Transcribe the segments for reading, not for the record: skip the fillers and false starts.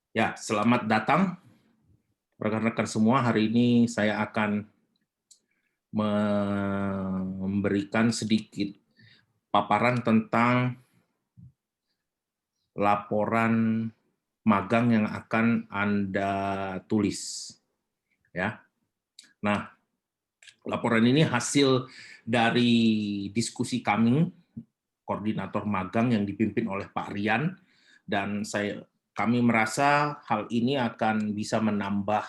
Ya, selamat datang rekan-rekan semua. Hari ini saya akan memberikan sedikit paparan tentang laporan magang yang akan Anda tulis. Ya. Nah, laporan ini hasil dari diskusi kami, koordinator magang yang dipimpin oleh Pak Rian, dan kami merasa hal ini akan bisa menambah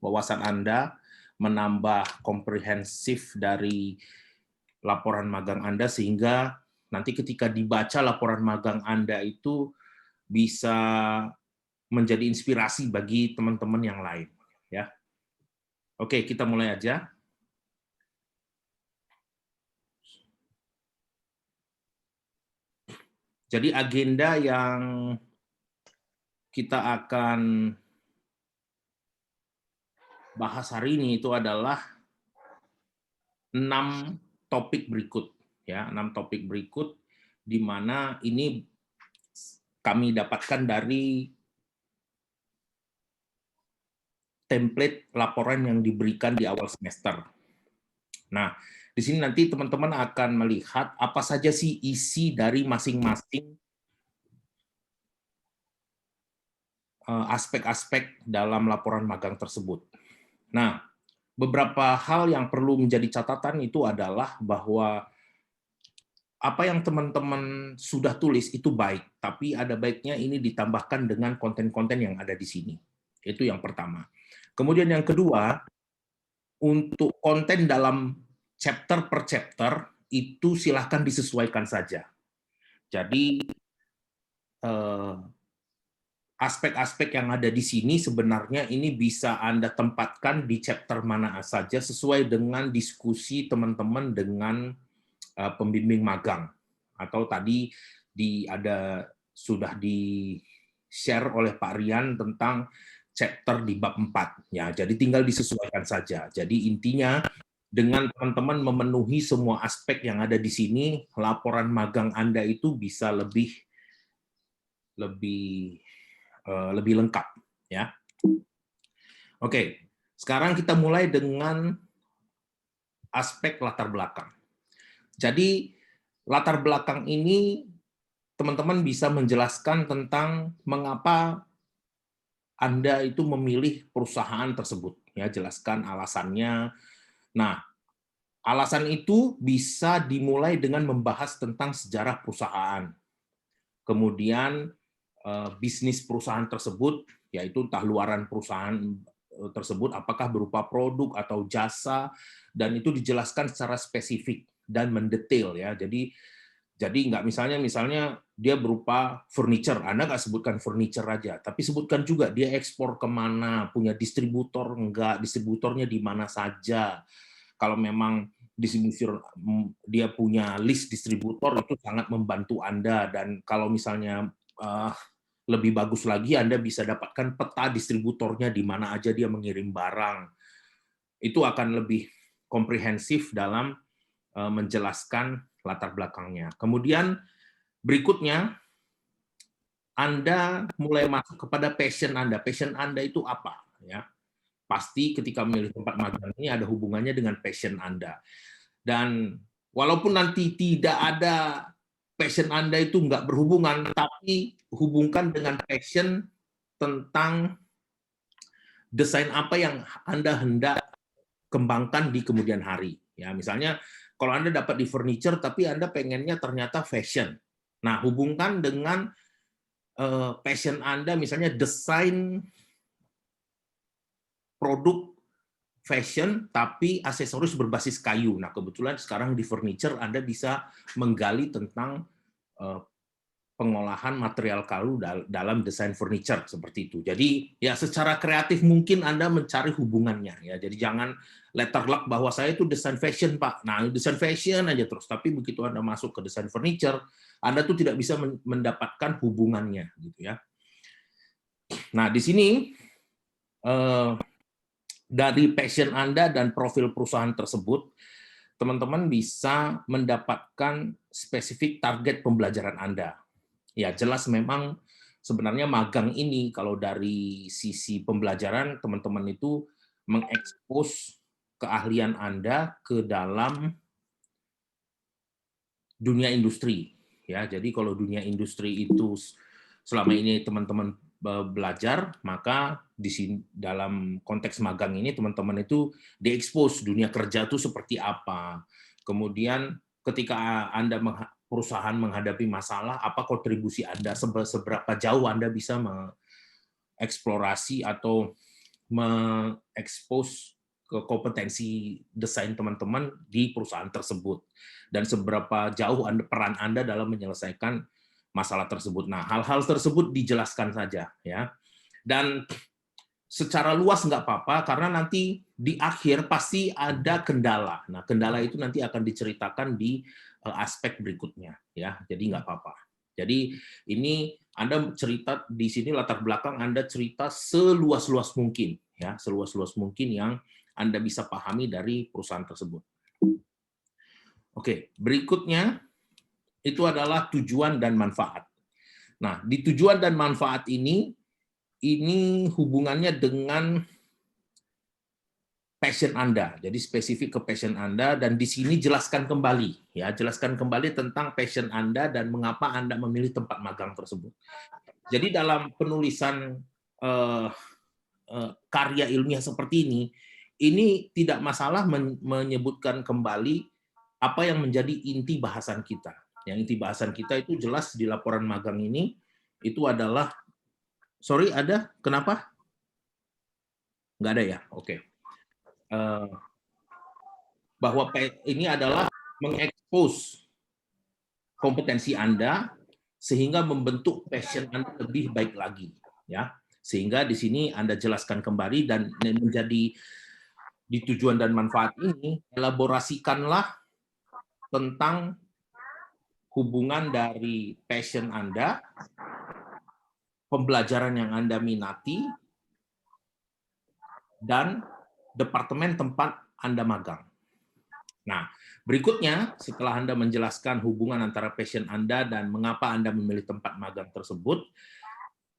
wawasan Anda, menambah komprehensif dari laporan magang Anda, sehingga nanti ketika dibaca laporan magang Anda itu bisa menjadi inspirasi bagi teman-teman yang lain. Ya, oke, kita mulai aja. Jadi agenda yang kita akan bahas hari ini itu adalah 6 topik berikut, ya, 6 topik berikut, di mana ini kami dapatkan dari template laporan yang diberikan di awal semester. Nah, di sini nanti teman-teman akan melihat apa saja sih isi dari masing-masing aspek-aspek dalam laporan magang tersebut. Nah, beberapa hal yang perlu menjadi catatan itu adalah bahwa apa yang teman-teman sudah tulis itu baik, tapi ada baiknya ini ditambahkan dengan konten-konten yang ada di sini. Itu yang pertama. Kemudian yang kedua, untuk konten dalam chapter per chapter itu silahkan disesuaikan saja. Jadi aspek-aspek yang ada di sini sebenarnya ini bisa Anda tempatkan di chapter mana saja sesuai dengan diskusi teman-teman dengan pembimbing magang, atau tadi sudah di-share oleh Pak Rian tentang chapter di bab 4. Ya, jadi tinggal disesuaikan saja. Jadi intinya dengan teman-teman memenuhi semua aspek yang ada di sini, laporan magang Anda itu bisa lebih lebih lebih lengkap, ya. Oke, sekarang kita mulai dengan aspek latar belakang. Jadi latar belakang ini teman-teman bisa menjelaskan tentang mengapa Anda itu memilih perusahaan tersebut, ya, jelaskan alasannya. Nah, alasan itu bisa dimulai dengan membahas tentang sejarah perusahaan. Kemudian bisnis perusahaan tersebut, yaitu entah luaran perusahaan tersebut apakah berupa produk atau jasa, dan itu dijelaskan secara spesifik dan mendetail, ya. Jadi nggak misalnya dia berupa furniture, Anda nggak sebutkan furniture aja, tapi sebutkan juga dia ekspor kemana, punya distributor enggak, distributornya di mana saja. Kalau memang distributor dia punya list distributor itu sangat membantu Anda, dan kalau misalnya lebih bagus lagi Anda bisa dapatkan peta distributornya di mana aja dia mengirim barang. Itu akan lebih komprehensif dalam menjelaskan latar belakangnya. Kemudian berikutnya Anda mulai masuk kepada passion Anda. Passion Anda itu apa, ya? Pasti ketika memilih tempat magang ini ada hubungannya dengan passion Anda. Dan walaupun nanti tidak ada passion Anda itu nggak berhubungan, tapi hubungkan dengan passion tentang desain apa yang Anda hendak kembangkan di kemudian hari. Ya, misalnya kalau Anda dapat di furniture tapi Anda pengennya ternyata fashion. Nah, hubungkan dengan passion Anda, misalnya desain produk fashion tapi aksesoris berbasis kayu. Nah, kebetulan sekarang di furniture Anda bisa menggali tentang pengolahan material kayu dalam desain furniture seperti itu. Jadi ya secara kreatif mungkin Anda mencari hubungannya, ya. Jadi jangan letter luck bahwa saya itu desain fashion, Pak. Nah, desain fashion aja terus, tapi begitu Anda masuk ke desain furniture, Anda tuh tidak bisa mendapatkan hubungannya gitu, ya. Nah, di sini dari passion Anda dan profil perusahaan tersebut, teman-teman bisa mendapatkan spesifik target pembelajaran Anda. Ya, jelas memang sebenarnya magang ini kalau dari sisi pembelajaran teman-teman itu mengekspos keahlian Anda ke dalam dunia industri, ya. Jadi kalau dunia industri itu selama ini teman-teman belajar, maka di sini dalam konteks magang ini teman-teman itu diekspos dunia kerja itu seperti apa. Kemudian ketika Anda perusahaan menghadapi masalah, apa kontribusi Anda, seberapa jauh Anda bisa mengeksplorasi atau mengekspos ke kompetensi desain teman-teman di perusahaan tersebut dan seberapa jauh peran Anda dalam menyelesaikan masalah tersebut. Nah, hal-hal tersebut dijelaskan saja, ya. Dan secara luas nggak apa-apa karena nanti di akhir pasti ada kendala. Nah, kendala itu nanti akan diceritakan di aspek berikutnya, ya. Jadi nggak apa-apa. Jadi ini Anda cerita di sini latar belakang Anda cerita seluas-luas mungkin, ya, seluas-luas mungkin yang Anda bisa pahami dari perusahaan tersebut. Oke, berikutnya itu adalah tujuan dan manfaat. Nah, di tujuan dan manfaat ini hubungannya dengan passion Anda. Jadi spesifik ke passion Anda dan di sini jelaskan kembali, ya, jelaskan kembali tentang passion Anda dan mengapa Anda memilih tempat magang tersebut. Jadi dalam penulisan karya ilmiah seperti ini tidak masalah menyebutkan kembali apa yang menjadi inti bahasan kita. Yang inti bahasan kita itu jelas di laporan magang ini itu adalah, sorry, ada? Kenapa? Nggak ada ya? Oke. Bahwa ini adalah mengekspos kompetensi Anda sehingga membentuk passion Anda lebih baik lagi, ya. Sehingga di sini Anda jelaskan kembali dan menjadi di tujuan dan manfaat ini, elaborasikanlah tentang hubungan dari passion Anda, pembelajaran yang Anda minati, dan departemen tempat Anda magang. Nah, berikutnya setelah Anda menjelaskan hubungan antara passion Anda dan mengapa Anda memilih tempat magang tersebut,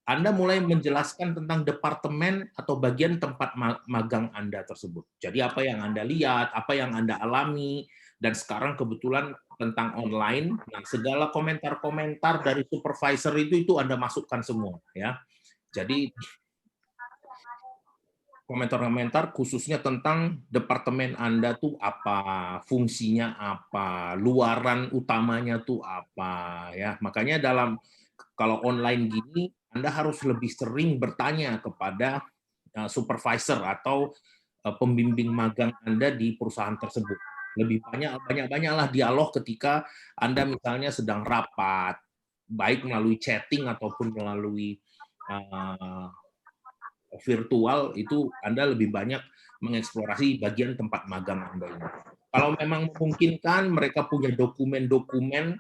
Anda mulai menjelaskan tentang departemen atau bagian tempat magang Anda tersebut. Jadi apa yang Anda lihat, apa yang Anda alami, dan sekarang kebetulan tentang online, nah segala komentar-komentar dari supervisor itu Anda masukkan semua, ya. Jadi komentar-komentar khususnya tentang departemen Anda tuh apa, fungsinya apa, luaran utamanya tuh apa, ya. Makanya kalau online gini Anda harus lebih sering bertanya kepada supervisor atau pembimbing magang Anda di perusahaan tersebut. Lebih banyaklah dialog ketika Anda misalnya sedang rapat, baik melalui chatting ataupun melalui virtual, itu Anda lebih banyak mengeksplorasi bagian tempat magang Anda ini. Kalau memang memungkinkan mereka punya dokumen-dokumen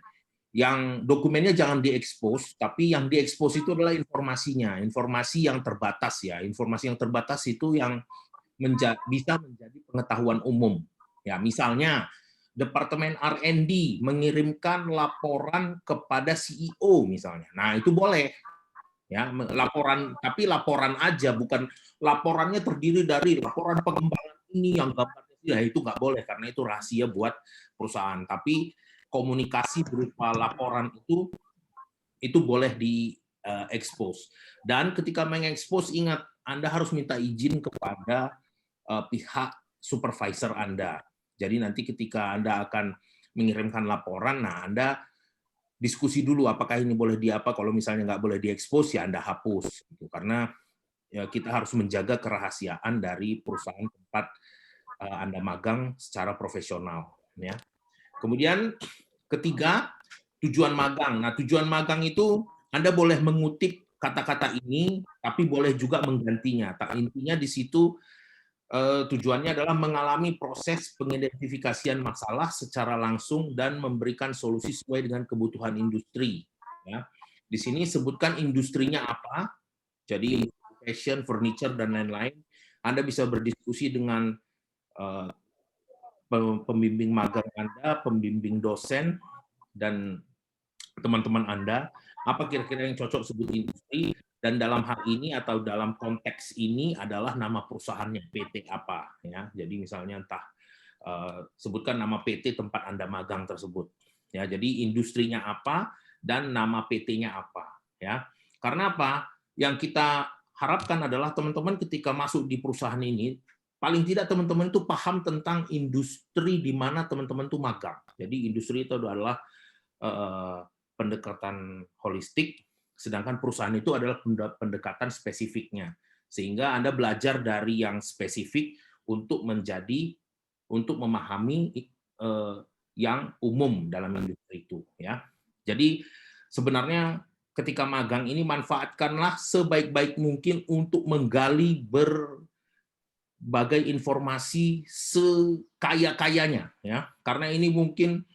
yang dokumennya jangan diekspos, tapi yang diekspos itu adalah informasinya, informasi yang terbatas, ya. Informasi yang terbatas itu yang bisa menjadi pengetahuan umum. Ya, misalnya Departemen R&D mengirimkan laporan kepada CEO misalnya. Nah, itu boleh. Ya, tapi laporan aja, bukan laporannya terdiri dari laporan pengembangan ini yang gambarnya, ya itu nggak boleh karena itu rahasia buat perusahaan. Tapi komunikasi berupa laporan itu boleh diekspos. Dan ketika mengekspos, ingat Anda harus minta izin kepada pihak supervisor Anda. Jadi nanti ketika Anda akan mengirimkan laporan, nah Anda diskusi dulu apakah ini boleh kalau misalnya nggak boleh diekspos ya Anda hapus, gitu. Karena ya, kita harus menjaga kerahasiaan dari perusahaan tempat Anda magang secara profesional, ya. Kemudian ketiga, tujuan magang. Nah, tujuan magang itu Anda boleh mengutip kata-kata ini, tapi boleh juga menggantinya. Intinya di situ tujuannya adalah mengalami proses pengidentifikasian masalah secara langsung dan memberikan solusi sesuai dengan kebutuhan industri. Ya. Di sini sebutkan industrinya apa, jadi fashion, furniture, dan lain-lain. Anda bisa berdiskusi dengan pembimbing magang Anda, pembimbing dosen, dan teman-teman Anda. Apa kira-kira yang cocok sebut industri, dan dalam hal ini atau dalam konteks ini adalah nama perusahaannya, PT apa. Ya. Jadi misalnya entah sebutkan nama PT tempat Anda magang tersebut. Ya, jadi industrinya apa dan nama PT-nya apa. Ya. Karena apa? Yang kita harapkan adalah teman-teman ketika masuk di perusahaan ini, paling tidak teman-teman itu paham tentang industri di mana teman-teman itu magang. Jadi industri itu adalah pendekatan holistik, sedangkan perusahaan itu adalah pendekatan spesifiknya. Sehingga Anda belajar dari yang spesifik untuk memahami yang umum dalam industri itu. Ya. Jadi sebenarnya ketika magang ini manfaatkanlah sebaik-baik mungkin untuk menggali berbagai informasi sekaya-kayanya. Ya. Karena ini mungkin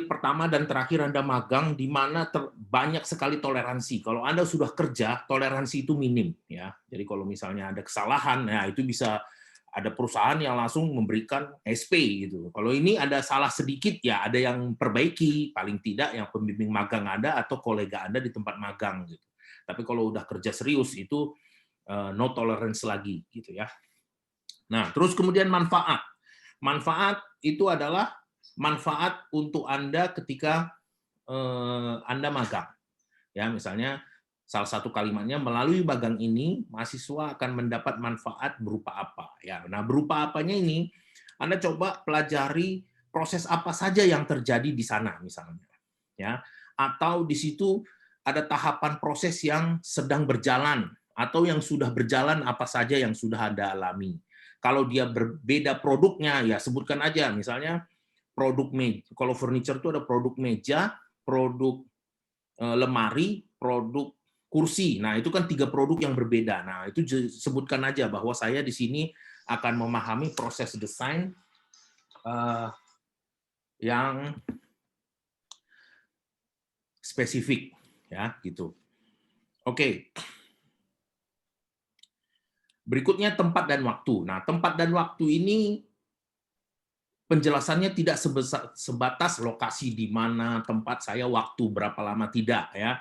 pertama dan terakhir Anda magang di mana banyak sekali toleransi. Kalau Anda sudah kerja, toleransi itu minim ya. Jadi kalau misalnya ada kesalahan, ya itu bisa ada perusahaan yang langsung memberikan SP gitu. Kalau ini ada salah sedikit ya ada yang perbaiki, paling tidak yang pembimbing magang Anda atau kolega Anda di tempat magang gitu. Tapi kalau udah kerja serius itu no tolerance lagi gitu ya. Nah, terus kemudian manfaat. Manfaat itu adalah manfaat untuk Anda ketika Anda magang. Ya, misalnya salah satu kalimatnya melalui magang ini mahasiswa akan mendapat manfaat berupa apa. Ya, nah berupa apanya ini Anda coba pelajari proses apa saja yang terjadi di sana misalnya. Ya, atau di situ ada tahapan proses yang sedang berjalan atau yang sudah berjalan apa saja yang sudah Anda alami. Kalau dia berbeda produknya ya sebutkan aja misalnya produk meja. Kalau furniture itu ada produk meja, produk lemari, produk kursi. Nah, itu kan 3 produk yang berbeda. Nah, itu sebutkan aja bahwa saya di sini akan memahami proses desain yang spesifik ya, gitu. Oke. Berikutnya tempat dan waktu. Nah, tempat dan waktu ini penjelasannya tidak sebatas lokasi di mana tempat saya, waktu berapa lama, tidak ya.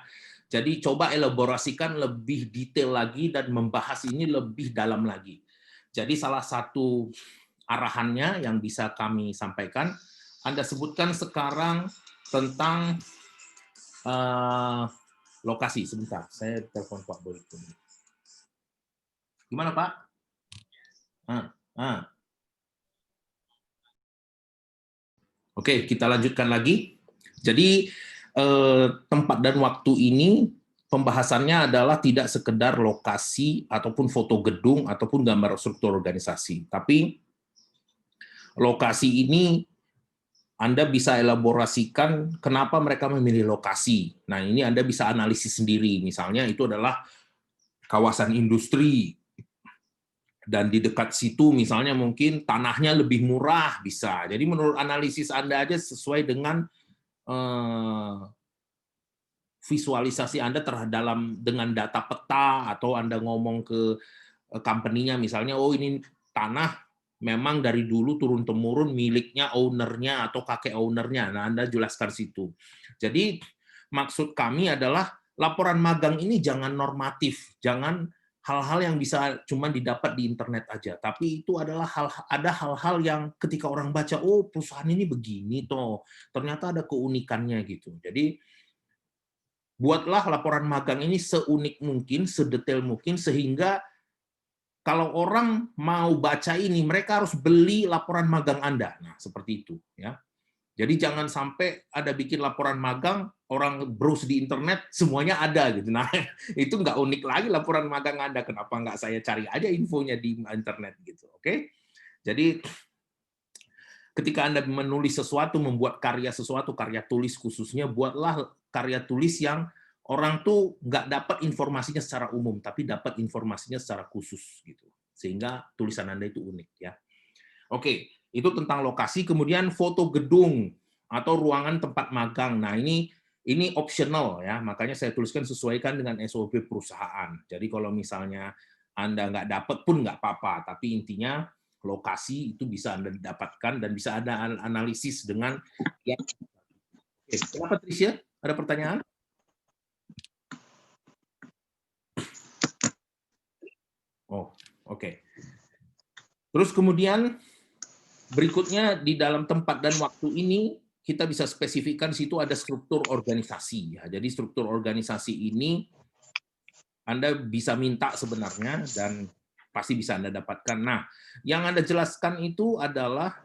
Jadi coba elaborasikan lebih detail lagi dan membahas ini lebih dalam lagi. Jadi salah satu arahannya yang bisa kami sampaikan, Anda sebutkan sekarang tentang lokasi. Sebentar, saya telepon Pak Boy. Gimana Pak? Oke, kita lanjutkan lagi. Jadi tempat dan waktu ini pembahasannya adalah tidak sekedar lokasi ataupun foto gedung ataupun gambar struktur organisasi, tapi lokasi ini Anda bisa elaborasikan kenapa mereka memilih lokasi. Nah, ini Anda bisa analisis sendiri. Misalnya itu adalah kawasan industri, dan di dekat situ misalnya mungkin tanahnya lebih murah bisa. Jadi menurut analisis Anda aja sesuai dengan visualisasi Anda dengan data peta atau Anda ngomong ke company-nya misalnya, oh ini tanah memang dari dulu turun-temurun miliknya owner-nya atau kakek owner-nya. Nah, Anda jelaskan situ. Jadi maksud kami adalah laporan magang ini jangan normatif, jangan hal-hal yang bisa cuma didapat di internet aja, tapi itu adalah ada hal-hal yang ketika orang baca, oh perusahaan ini begini toh, ternyata ada keunikannya gitu. Jadi buatlah laporan magang ini seunik mungkin, sedetail mungkin, sehingga kalau orang mau baca ini, mereka harus beli laporan magang Anda. Nah, seperti itu. Ya. Jadi jangan sampai ada bikin laporan magang, orang browse di internet, semuanya ada. Gitu. Nah, itu nggak unik lagi laporan magang Anda. Kenapa nggak saya cari aja infonya di internet? Gitu. Oke? Jadi, ketika Anda menulis sesuatu, membuat karya sesuatu, karya tulis khususnya, buatlah karya tulis yang orang tuh nggak dapat informasinya secara umum, tapi dapat informasinya secara khusus gitu, sehingga tulisan Anda itu unik ya. Oke, itu tentang lokasi. Kemudian foto gedung atau ruangan tempat magang. Nah ini optional ya, makanya saya tuliskan sesuaikan dengan SOP perusahaan. Jadi kalau misalnya Anda nggak dapat pun nggak apa-apa, tapi intinya lokasi itu bisa Anda dapatkan dan bisa ada analisis dengan ya. Oke, kenapa Tricia? Ada pertanyaan? Oh, oke. Terus kemudian berikutnya di dalam tempat dan waktu ini kita bisa spesifikkan situ ada struktur organisasi ya. Jadi struktur organisasi ini Anda bisa minta sebenarnya dan pasti bisa Anda dapatkan. Nah, yang Anda jelaskan itu adalah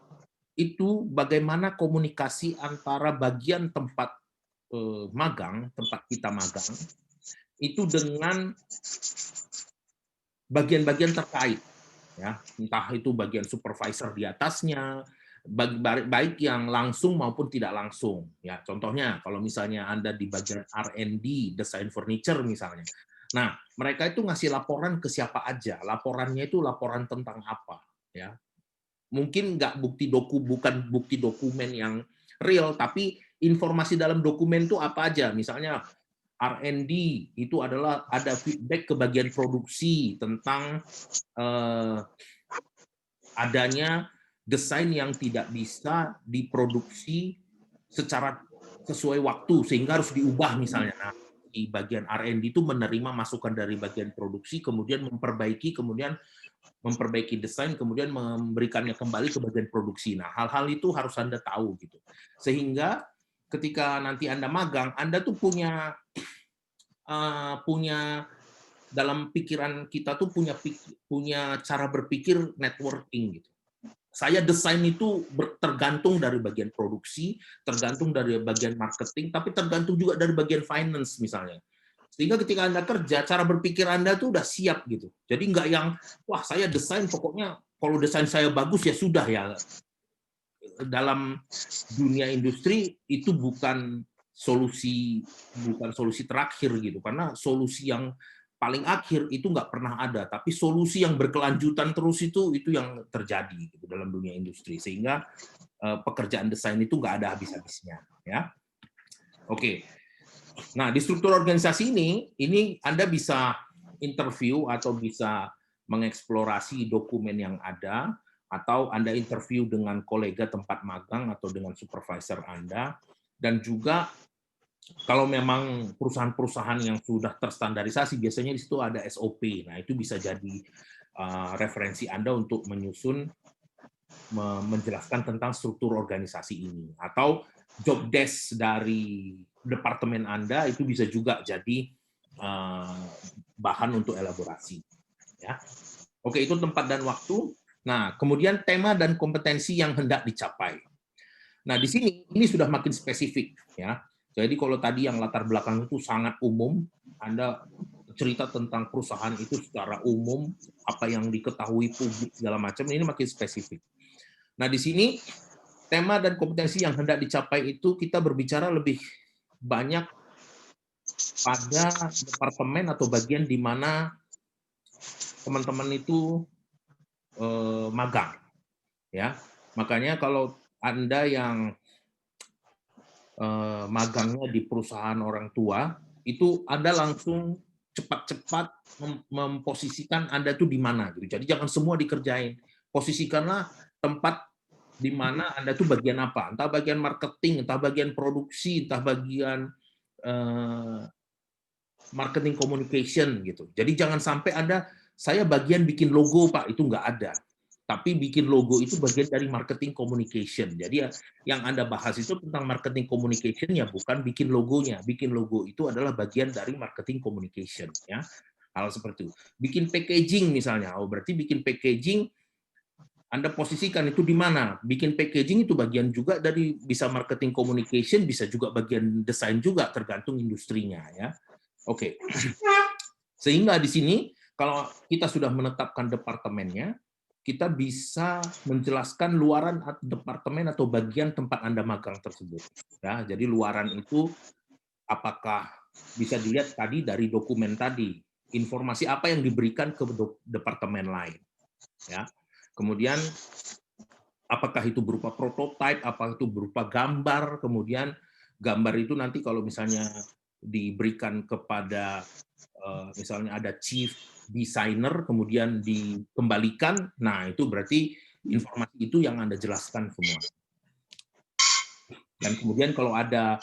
itu bagaimana komunikasi antara bagian tempat magang, tempat kita magang itu dengan bagian-bagian terkait ya, entah itu bagian supervisor di atasnya, baik yang langsung maupun tidak langsung. Ya, contohnya kalau misalnya Anda di bagian R&D, desain furniture misalnya. Nah, mereka itu ngasih laporan ke siapa aja. Laporannya itu laporan tentang apa, ya. Mungkin nggak bukan bukti dokumen yang real, tapi informasi dalam dokumen itu apa aja. Misalnya R&D itu adalah ada feedback ke bagian produksi tentang adanya desain yang tidak bisa diproduksi secara sesuai waktu sehingga harus diubah misalnya. Nah, di bagian R&D itu menerima masukan dari bagian produksi, kemudian memperbaiki desain, kemudian memberikannya kembali ke bagian produksi. Nah, hal-hal itu harus Anda tahu gitu. Sehingga ketika nanti Anda magang, Anda tuh punya dalam pikiran kita tuh punya cara berpikir networking gitu. Saya desain itu tergantung dari bagian produksi, tergantung dari bagian marketing, tapi tergantung juga dari bagian finance misalnya. Sehingga ketika Anda kerja, cara berpikir Anda tuh udah siap gitu. Jadi nggak yang, wah saya desain pokoknya kalau desain saya bagus ya sudah ya. Dalam dunia industri itu bukan solusi terakhir gitu, karena solusi yang paling akhir itu nggak pernah ada, tapi solusi yang berkelanjutan terus itu yang terjadi gitu dalam dunia industri, sehingga pekerjaan desain itu nggak ada habis-habisnya ya. Oke. Nah, di struktur organisasi ini Anda bisa interview atau bisa mengeksplorasi dokumen yang ada, atau Anda interview dengan kolega tempat magang atau dengan supervisor Anda, dan juga kalau memang perusahaan-perusahaan yang sudah terstandarisasi, biasanya di situ ada SOP. Nah, itu bisa jadi referensi Anda untuk menjelaskan tentang struktur organisasi ini. Atau job desk dari departemen Anda itu bisa juga jadi bahan untuk elaborasi. Ya. Oke, itu tempat dan waktu. Nah, kemudian tema dan kompetensi yang hendak dicapai. Nah, di sini ini sudah makin spesifik ya. Jadi kalau tadi yang latar belakang itu sangat umum, Anda cerita tentang perusahaan itu secara umum, apa yang diketahui publik segala macam, ini makin spesifik. Nah, di sini tema dan kompetensi yang hendak dicapai itu kita berbicara lebih banyak pada departemen atau bagian di mana teman-teman itu magang, ya. Makanya kalau Anda yang magangnya di perusahaan orang tua, itu Anda langsung cepat-cepat memposisikan Anda itu di mana gitu. Jadi jangan semua dikerjain. Posisikanlah tempat di mana Anda itu bagian apa, entah bagian marketing, entah bagian produksi, entah bagian marketing communication gitu. Jadi jangan sampai saya bagian bikin logo Pak, itu nggak ada. Tapi bikin logo itu bagian dari marketing communication. Jadi yang Anda bahas itu tentang marketing communication ya, bukan bikin logonya. Bikin logo itu adalah bagian dari marketing communication ya. Hal seperti itu. Bikin packaging misalnya, berarti bikin packaging Anda posisikan itu di mana? Bikin packaging itu bagian juga dari bisa marketing communication, bisa juga bagian desain juga, tergantung industrinya ya. Oke. Sehingga di sini kalau kita sudah menetapkan departemennya, kita bisa menjelaskan luaran departemen atau bagian tempat Anda magang tersebut. Ya, jadi luaran itu apakah bisa dilihat tadi dari dokumen tadi, informasi apa yang diberikan ke departemen lain. Ya. Kemudian apakah itu berupa prototipe, apakah itu berupa gambar, kemudian gambar itu nanti kalau misalnya diberikan kepada misalnya ada chief designer kemudian dikembalikan, nah itu berarti informasi itu yang Anda jelaskan semua. Dan kemudian kalau ada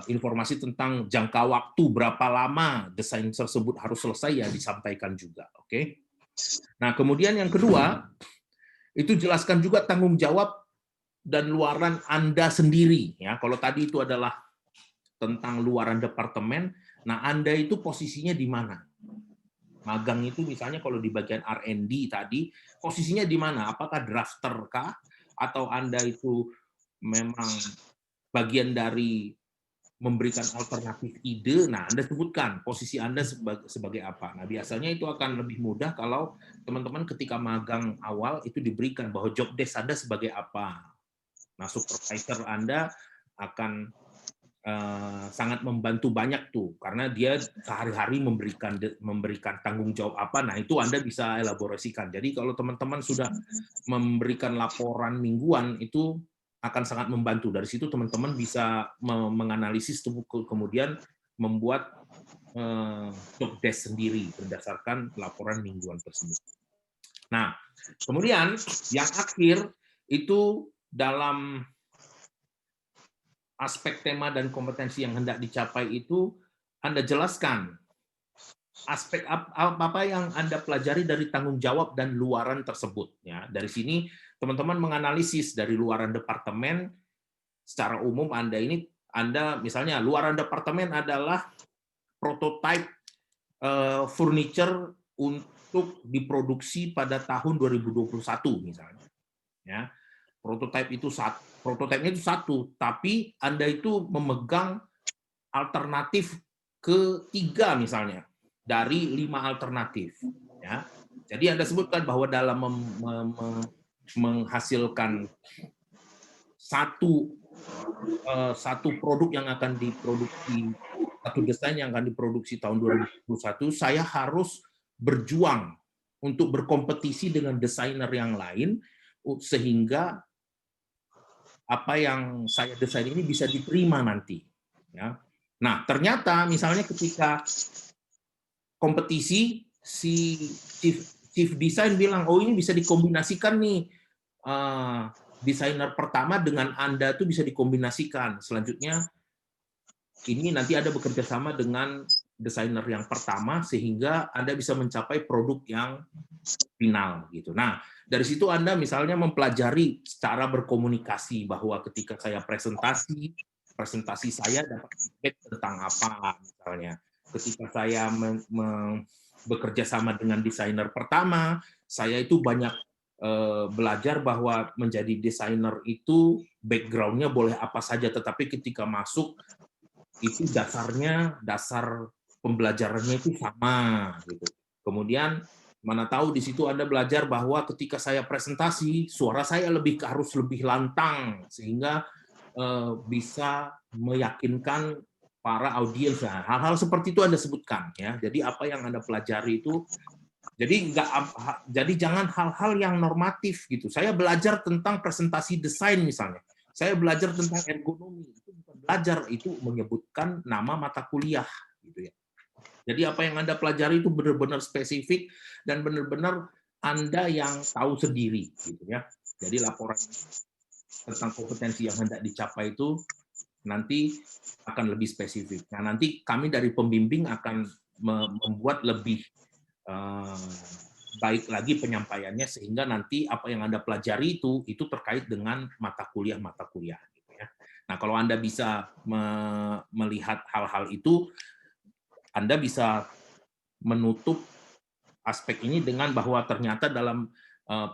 informasi tentang jangka waktu berapa lama desain tersebut harus selesai ya disampaikan juga. Oke. Nah, kemudian yang kedua itu jelaskan juga tanggung jawab dan luaran Anda sendiri ya. Kalau tadi itu adalah tentang luaran departemen, nah Anda itu posisinya di mana? Magang itu misalnya kalau di bagian R&D tadi, posisinya di mana? Apakah drafter kah? Atau Anda itu memang bagian dari memberikan alternatif ide? Nah, Anda sebutkan posisi Anda sebagai apa. Nah, biasanya itu akan lebih mudah kalau teman-teman ketika magang awal itu diberikan bahwa job desk Anda sebagai apa. Nah, supervisor Anda akan sangat membantu banyak tuh, karena dia sehari-hari memberikan tanggung jawab apa, nah itu Anda bisa elaborasikan. Jadi kalau teman-teman sudah memberikan laporan mingguan, itu akan sangat membantu. Dari situ teman-teman bisa menganalisis, kemudian membuat job desk sendiri berdasarkan laporan mingguan tersebut. Nah, kemudian yang akhir itu dalam aspek tema dan kompetensi yang hendak dicapai itu Anda jelaskan aspek apa yang Anda pelajari dari tanggung jawab dan luaran tersebut ya. Dari sini teman-teman menganalisis dari luaran departemen secara umum Anda misalnya luaran departemen adalah prototipe furniture untuk diproduksi pada tahun 2021 misalnya. Ya. Prototipenya itu satu, tapi Anda itu memegang alternatif ketiga misalnya dari 5 alternatif. Ya. Jadi Anda sebutkan bahwa dalam menghasilkan satu produk yang akan diproduksi, satu desain yang akan diproduksi tahun 2021, saya harus berjuang untuk berkompetisi dengan desainer yang lain sehingga apa yang saya desain ini bisa diterima nanti. Ya. Nah, ternyata misalnya ketika kompetisi, si chief design bilang, oh ini bisa dikombinasikan nih, desainer pertama dengan Anda tuh bisa dikombinasikan. Selanjutnya, ini nanti Anda bekerja sama dengan desainer yang pertama, sehingga Anda bisa mencapai produk yang final gitu. Nah, dari situ Anda misalnya mempelajari cara berkomunikasi, bahwa ketika saya presentasi saya dapat feedback tentang apa misalnya. Ketika saya bekerja sama dengan desainer pertama, saya itu banyak belajar bahwa menjadi desainer itu background-nya boleh apa saja, tetapi ketika masuk itu dasar pembelajarannya itu sama gitu. Kemudian mana tahu di situ Anda belajar bahwa ketika saya presentasi, suara saya harus lebih lantang sehingga bisa meyakinkan para audiens. Hal-hal seperti itu Anda sebutkan ya. Jadi apa yang Anda pelajari itu jadi jangan hal-hal yang normatif gitu. Saya belajar tentang presentasi desain misalnya. Saya belajar tentang ergonomi. Itu bukan belajar, itu menyebutkan nama mata kuliah gitu ya. Jadi apa yang Anda pelajari itu benar-benar spesifik dan benar-benar Anda yang tahu sendiri gitu ya. Jadi laporan tentang kompetensi yang hendak dicapai itu nanti akan lebih spesifik. Nah, nanti kami dari pembimbing akan membuat lebih baik lagi penyampaiannya sehingga nanti apa yang Anda pelajari itu terkait dengan mata kuliah gitu ya. Nah, kalau Anda bisa melihat hal-hal itu, Anda bisa menutup aspek ini dengan bahwa ternyata dalam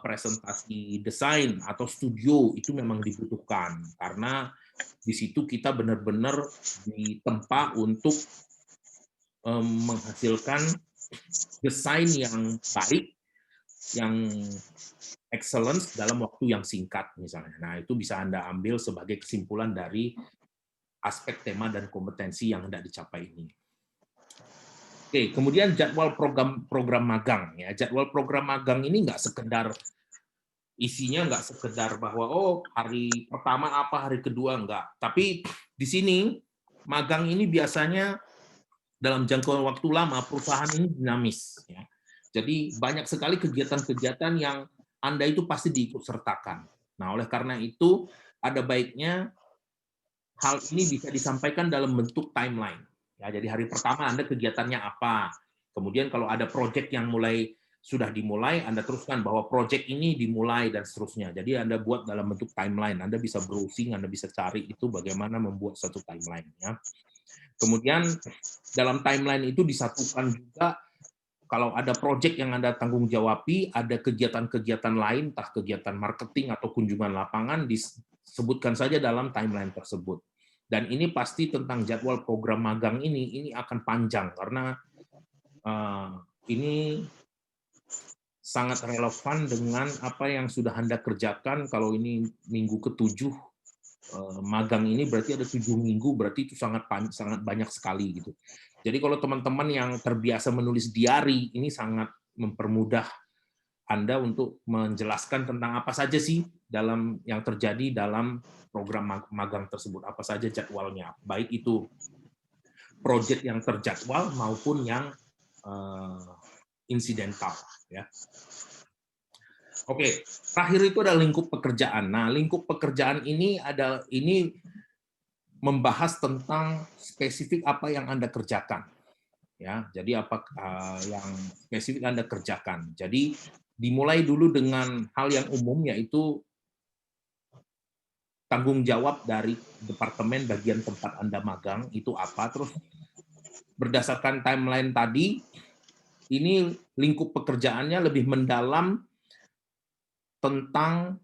presentasi desain atau studio itu memang dibutuhkan, karena di situ kita benar-benar ditempa untuk menghasilkan desain yang baik, yang excellence dalam waktu yang singkat misalnya. Nah, itu bisa Anda ambil sebagai kesimpulan dari aspek tema dan kompetensi yang hendak dicapai ini. Oke, kemudian jadwal program magang ya. Jadwal program magang ini nggak sekedar isinya bahwa hari pertama apa, hari kedua enggak. Tapi di sini magang ini biasanya dalam jangka waktu lama, perusahaan ini dinamis ya. Jadi banyak sekali kegiatan-kegiatan yang Anda itu pasti diikut sertakan. Nah, oleh karena itu ada baiknya hal ini bisa disampaikan dalam bentuk timeline. Ya, jadi hari pertama Anda kegiatannya apa, kemudian kalau ada proyek yang sudah dimulai, Anda teruskan bahwa proyek ini dimulai dan seterusnya. Jadi Anda buat dalam bentuk timeline. Anda bisa browsing, Anda bisa cari itu bagaimana membuat satu timeline. Ya. Kemudian dalam timeline itu disatukan juga kalau ada proyek yang Anda tanggung jawabi, ada kegiatan-kegiatan lain, entah kegiatan marketing atau kunjungan lapangan, disebutkan saja dalam timeline tersebut. Dan ini pasti tentang jadwal program magang ini akan panjang karena ini sangat relevan dengan apa yang sudah Anda kerjakan. Kalau ini minggu ke-7 magang ini berarti ada 7 minggu, berarti itu sangat banyak sekali gitu. Jadi kalau teman-teman yang terbiasa menulis diary, ini sangat mempermudah Anda untuk menjelaskan tentang apa saja sih yang terjadi dalam program magang tersebut, apa saja jadwalnya, baik itu proyek yang terjadwal maupun yang insidental. Ya. Oke, terakhir itu ada lingkup pekerjaan. Nah, lingkup pekerjaan ini membahas tentang spesifik apa yang Anda kerjakan. Ya, jadi apa yang spesifik Anda kerjakan. Jadi dimulai dulu dengan hal yang umum, yaitu tanggung jawab dari departemen bagian tempat Anda magang itu apa. Terus berdasarkan timeline tadi, ini lingkup pekerjaannya lebih mendalam tentang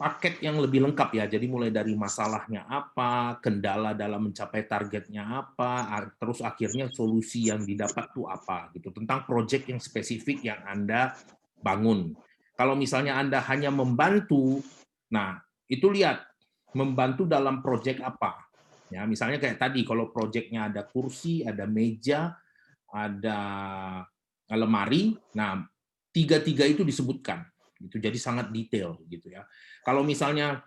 paket yang lebih lengkap ya. Jadi mulai dari masalahnya apa, kendala dalam mencapai targetnya apa, terus akhirnya solusi yang didapat itu apa gitu. Tentang proyek yang spesifik yang Anda bangun. Kalau misalnya Anda hanya membantu, nah itu lihat membantu dalam proyek apa. Ya, misalnya kayak tadi kalau proyeknya ada kursi, ada meja, ada lemari, nah tiga-tiga itu disebutkan. Gitu. Jadi sangat detail gitu ya. Kalau misalnya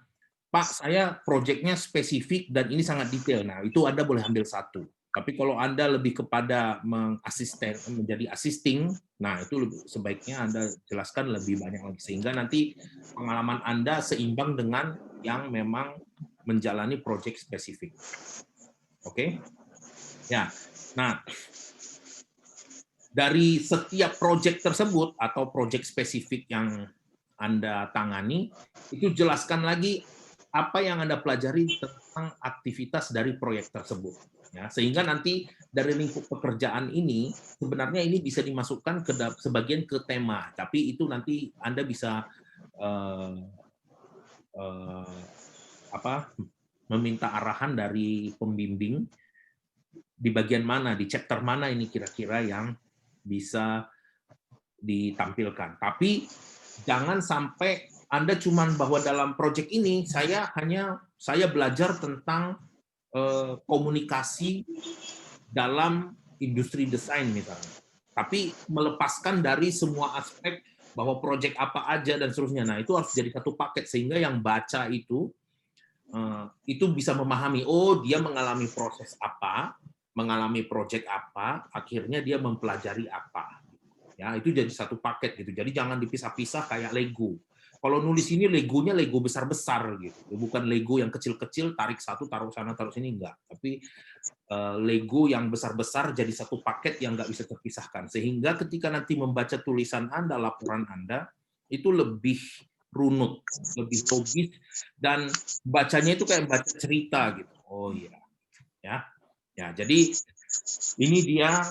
Pak, saya proyeknya spesifik dan ini sangat detail. Nah, itu Anda boleh ambil satu. Tapi kalau Anda lebih kepada menjadi assisting, nah itu sebaiknya Anda jelaskan lebih banyak lagi sehingga nanti pengalaman Anda seimbang dengan yang memang menjalani proyek spesifik. Oke? Ya. Nah, dari setiap proyek tersebut atau proyek spesifik yang Anda tangani, itu jelaskan lagi apa yang Anda pelajari tentang aktivitas dari proyek tersebut. Ya, sehingga nanti dari lingkup pekerjaan ini, sebenarnya ini bisa dimasukkan sebagian ke tema, tapi itu nanti Anda bisa meminta arahan dari pembimbing di bagian mana, di chapter mana ini kira-kira yang bisa ditampilkan. Tapi jangan sampai Anda cuman bahwa dalam proyek ini saya belajar tentang komunikasi dalam industri desain misalnya. Tapi melepaskan dari semua aspek bahwa proyek apa aja dan seterusnya. Nah, itu harus jadi satu paket sehingga yang baca itu bisa memahami, oh dia mengalami proses apa, mengalami proyek apa, akhirnya dia mempelajari apa. Ya, itu jadi satu paket gitu. Jadi jangan dipisah-pisah kayak Lego. Kalau nulis ini Legonya Lego besar-besar gitu. Bukan Lego yang kecil-kecil tarik satu taruh sana taruh sini enggak. Tapi Lego yang besar-besar jadi satu paket yang nggak bisa terpisahkan. Sehingga ketika nanti membaca tulisan Anda, laporan Anda, itu lebih runut, lebih logis, dan bacanya itu kayak baca cerita gitu. Oh iya, ya. Jadi ini dia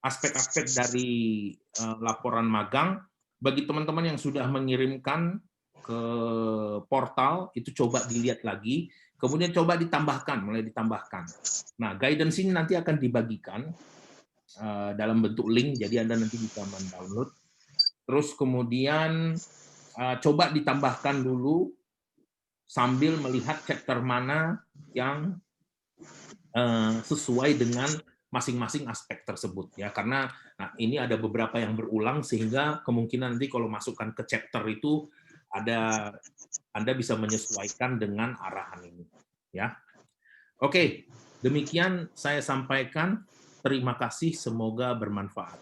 aspek-aspek dari laporan magang. Bagi teman-teman yang sudah mengirimkan ke portal, itu coba dilihat lagi, kemudian coba ditambahkan, mulai ditambahkan. Nah, guidance ini nanti akan dibagikan dalam bentuk link, jadi Anda nanti bisa mendownload. Terus kemudian coba ditambahkan dulu sambil melihat chapter mana yang sesuai dengan masing-masing aspek tersebut ya, karena ini ada beberapa yang berulang sehingga kemungkinan nanti kalau masukkan ke chapter itu Anda bisa menyesuaikan dengan arahan ini ya. Oke, demikian saya sampaikan. Terima kasih, semoga bermanfaat.